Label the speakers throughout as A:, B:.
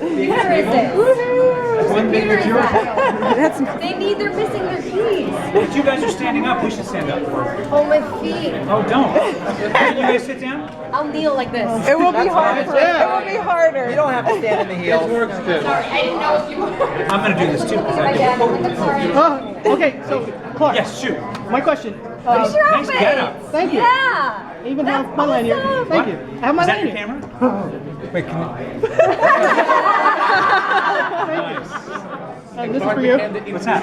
A: Computer is it?
B: One big
A: Computer is
B: computer.
A: that? They're missing their keys.
B: If you guys are standing up, we should stand up.
A: Oh, my feet.
B: Oh, don't. Can you guys sit down?
A: I'll kneel like this.
C: It will be harder. It will be harder.
D: You don't have to stand in the heels.
B: It works too.
A: Sorry, I didn't know if you were.
B: I'm going to do this too. Because I do.
E: Okay, so Clark.
B: Yes, shoot.
E: My question.
A: Where's your
B: Nice
A: outfit?
B: getup.
E: Thank you.
A: Yeah.
E: I even
A: That's
E: have my lanyard.
A: awesome.
E: Thank you. I have my
B: Is that your
E: lanyard.
B: camera? Wait, can you?
E: And this is for you.
B: What's that?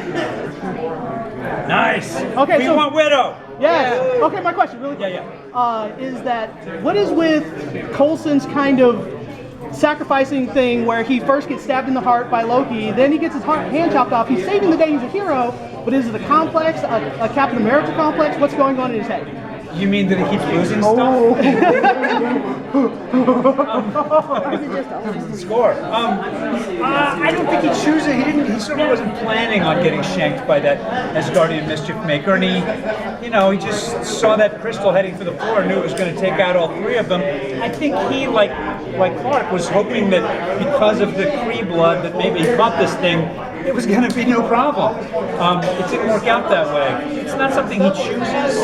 B: Nice.
E: Okay,
B: we
E: so-
B: want Widow.
E: Yes. Okay, my question really quick, is that what is with Coulson's kind of sacrificing thing where he first gets stabbed in the heart by Loki, then he gets his hand chopped off. He's saving the day, he's a hero, but is it a complex, a Captain America complex? What's going on in his head?
B: You mean that he keeps losing
E: Oh.
B: stuff? Score. I don't think he chooses it. He sort of wasn't planning on getting shanked by that Asgardian mischief maker, and he just saw that crystal heading for the floor and knew it was going to take out all three of them. I think he, like Clark, was hoping that because of the Kree blood, that maybe he caught this thing, it was going to be no problem. It didn't work out that way. It's not something he chooses,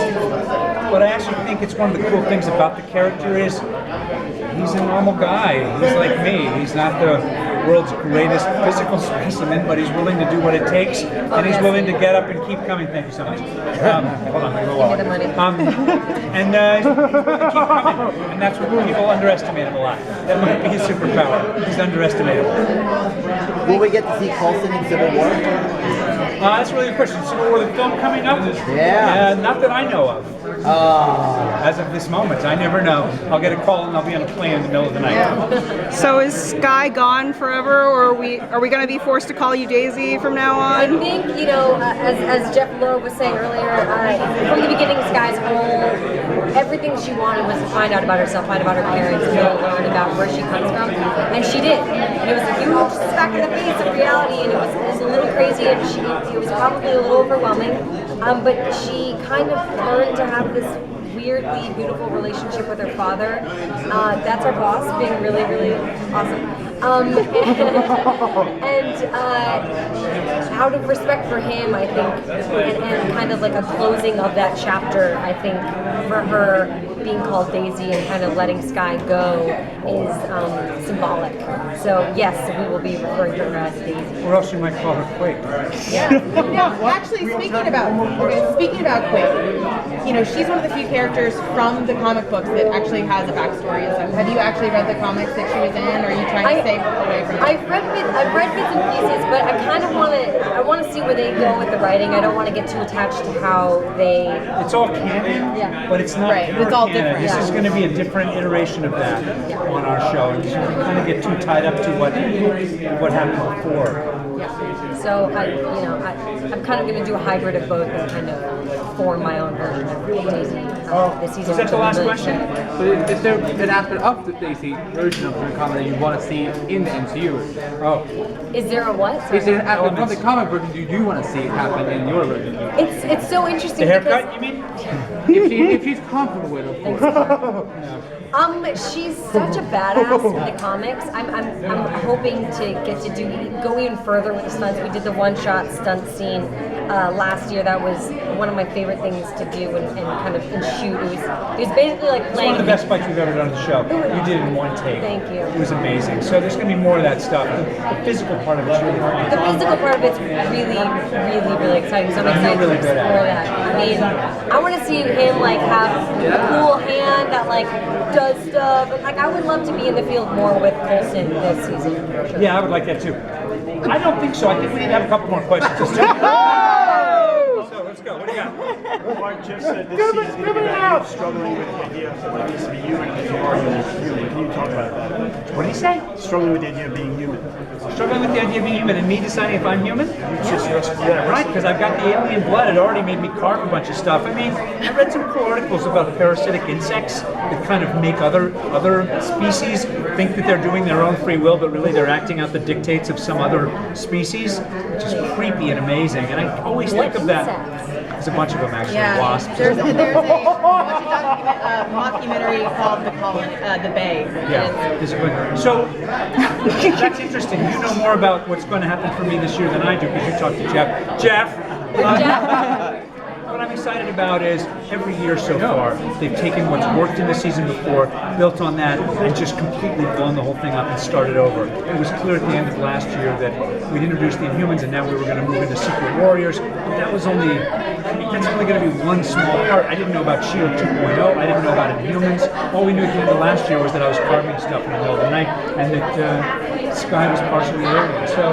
B: but I actually think it's one of the cool things about the character is he's a normal guy. He's like me. He's not the world's greatest physical specimen, but he's willing to do what it takes, and he's willing to get up and keep coming. Thank you so much. Hold on, I'm going to
A: Give me the money.
B: and he's willing to keep coming, and that's what people underestimate him a lot. That might be his superpower. He's underestimated.
D: Will we get to see Coulson in Civil War?
B: That's a really good question. Civil War, the film coming up?
D: Yeah.
B: Not that I know of. As of this moment, I never know. I'll get a call and I'll be on a plane in the middle of the night.
C: So is Skye gone forever, or are we going to be forced to call you Daisy from now
A: I
C: on?
A: think, as Jeff Loeb was saying earlier, from the beginning, Skye's whole, everything she wanted was to find out about herself, find about her parents, and really learn about where she comes from. And she did. And it was a huge smack in the face of reality, and it was a little crazy, and it was probably a little overwhelming. But she kind of learned to have this weirdly beautiful relationship with her father. That's our boss, being really, really awesome. And out of respect for him, I think, and kind of like a closing of that chapter, I think, for her being called Daisy and kind of letting Skye go is symbolic. So yes, we will be referring to her as Daisy.
B: Or else you might call her Quake.
F: Actually, speaking about Quake, she's one of the few characters from the comic books that actually has a backstory and stuff. Have you actually read the comics that she was in, or are you trying to stay away from it?
A: I've read bits and pieces, but I kind of want to see where they go with the writing. I don't want to get too attached to how they.
B: It's all canon, but it's not
F: Right,
B: pure
F: it's all
B: canon.
F: different.
B: This is going to be a different iteration of that on our show, and you kind of get too tied up to what happened before.
A: So I'm kind of going to do a hybrid of both and kind of form my own version of Daisy this season.
B: Is that the last question?
G: So is there an aspect of the Daisy version of the comic that you want to see in the MCU?
B: Oh.
A: Is there a what? Sorry.
G: Is there an aspect of the comic version do you want to see happen in your version?
A: It's so interesting.
B: The haircut,
A: because,
B: you mean?
G: If she's comfortable with it, of course.
A: She's such a badass in the comics. I'm hoping to get to go even further with the stunts. We did the one-shot stunt scene last year. That was one of my favorite things to do and kind of shoot. It was basically like
B: It's
A: playing.
B: one of the best fights we've ever done on the show. You did it in one take.
A: Thank you.
B: It was amazing. So there's going to be more of that stuff. The physical part of it's really fun.
A: The physical part of it's really, really, really exciting. So I'm excited
B: really
A: to
B: good at
A: explore that. I mean, I want to see him like have a cool hand that like does stuff. Like I would love to be in the field more with Coulson this season. For sure.
B: Yeah, I would like that too. I don't think so. I think we need to have a couple more questions. So let's go. What do you got?
H: Mark just said this season you're struggling with the idea of what it means to be human because you are human. Can you talk about that?
B: What did he say?
H: Struggling with the idea of being human.
B: Struggling with the idea of being human and me deciding if I'm human?
H: Yeah,
B: Right, because I've got the alien blood. It already made me carve a bunch of stuff. I mean, I read some cool articles about parasitic insects that kind of make other species think that they're doing their own free will, but really they're acting out the dictates of some other species, which is creepy and amazing. And I always think of that. There's a bunch of them actually.
F: Yeah,
B: Wasps.
F: there's a mockumentary called The Bay.
B: Yeah, this is good. So that's interesting. You know more about what's going to happen for me this year than I do because you talked to Jeff. Jeff. What I'm excited about is every year so far, they've taken what's worked in the season before, built on that, and just completely blown the whole thing up and started over. It was clear at the end of last year that we'd introduced the Inhumans and now we were going to move into Secret Warriors. But that's only going to be one small part. I didn't know about S.H.I.E.L.D. 2.0. I didn't know about Inhumans. All we knew at the end of last year was that I was carving stuff in the middle of the night and that Skye was partially alien. So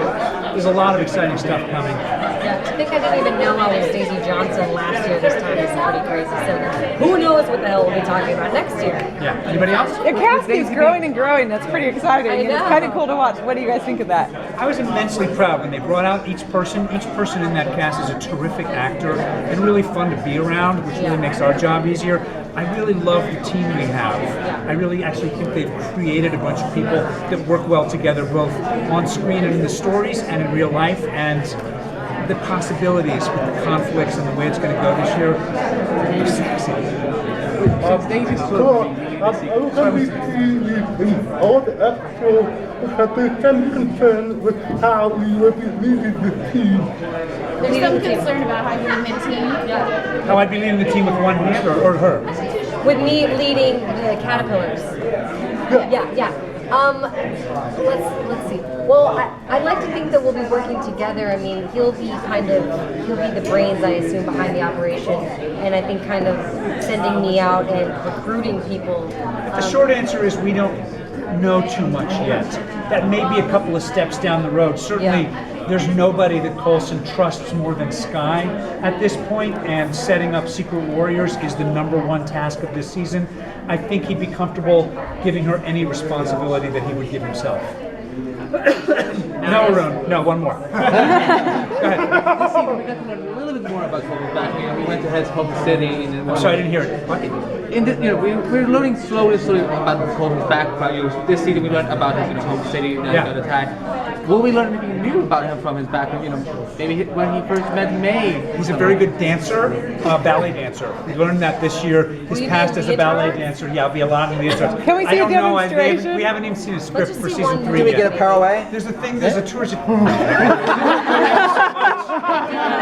B: there's a lot of exciting stuff coming.
A: Yeah, I think I didn't even know I was Daisy Johnson last year. This time is pretty crazy. So who knows what the hell we'll be talking about next year?
B: Yeah. Anybody else?
C: The cast keeps growing and growing. That's pretty exciting.
A: I
C: And it's
A: know.
C: kind of cool to watch. What do you guys think of that?
B: I was immensely proud when they brought out each person. Each person in that cast is a terrific actor and really fun to be around, which really makes our job easier. I really love the team we have. I really actually think they've created a bunch of people that work well together, both on screen and in the stories and in real life. And the possibilities with the conflicts and the way it's going to go this year are sexy.
G: Since Daisy's
H: So,
G: close,
H: are we going to be in all the actual have been some concern with how we will be leading the team?
I: There's some concern about how you're mid-team.
B: How I'd be leading the team with one hand or her?
A: With me leading the caterpillars. Yeah. Let's see. Well, I like to think that we'll be working together. I mean, he'll be the brains, I assume, behind the operation, and I think kind of sending me out and recruiting people.
B: The short answer is we don't know too much yet. That may be a couple of steps down the road. Certainly, there's nobody that Coulson trusts more than Skye at this point, and setting up Secret Warriors is the #1 task of this season. I think he'd be comfortable giving her any responsibility that he would give himself. No, Arun. No, one more. Go ahead.
G: this season we got to learn a little bit more about Coulson's background. We went to his home city. And
B: I'm sorry, I didn't hear it. What?
G: In the, we're learning slowly about Coulson's background. This season we learned about his home city and got attacked. Will we learn anything new about him from his background? Maybe when he first met May.
B: He's a very good dancer, ballet dancer. We learned that this year. His past as a ballet dancer. Yeah, I'll be a lot in the intro.
C: Can we see a demonstration?
B: We haven't even seen a script for season 3
D: Can we
B: yet.
D: get a pirouette?
B: There's a thing. There's a tour.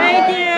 C: Thank you.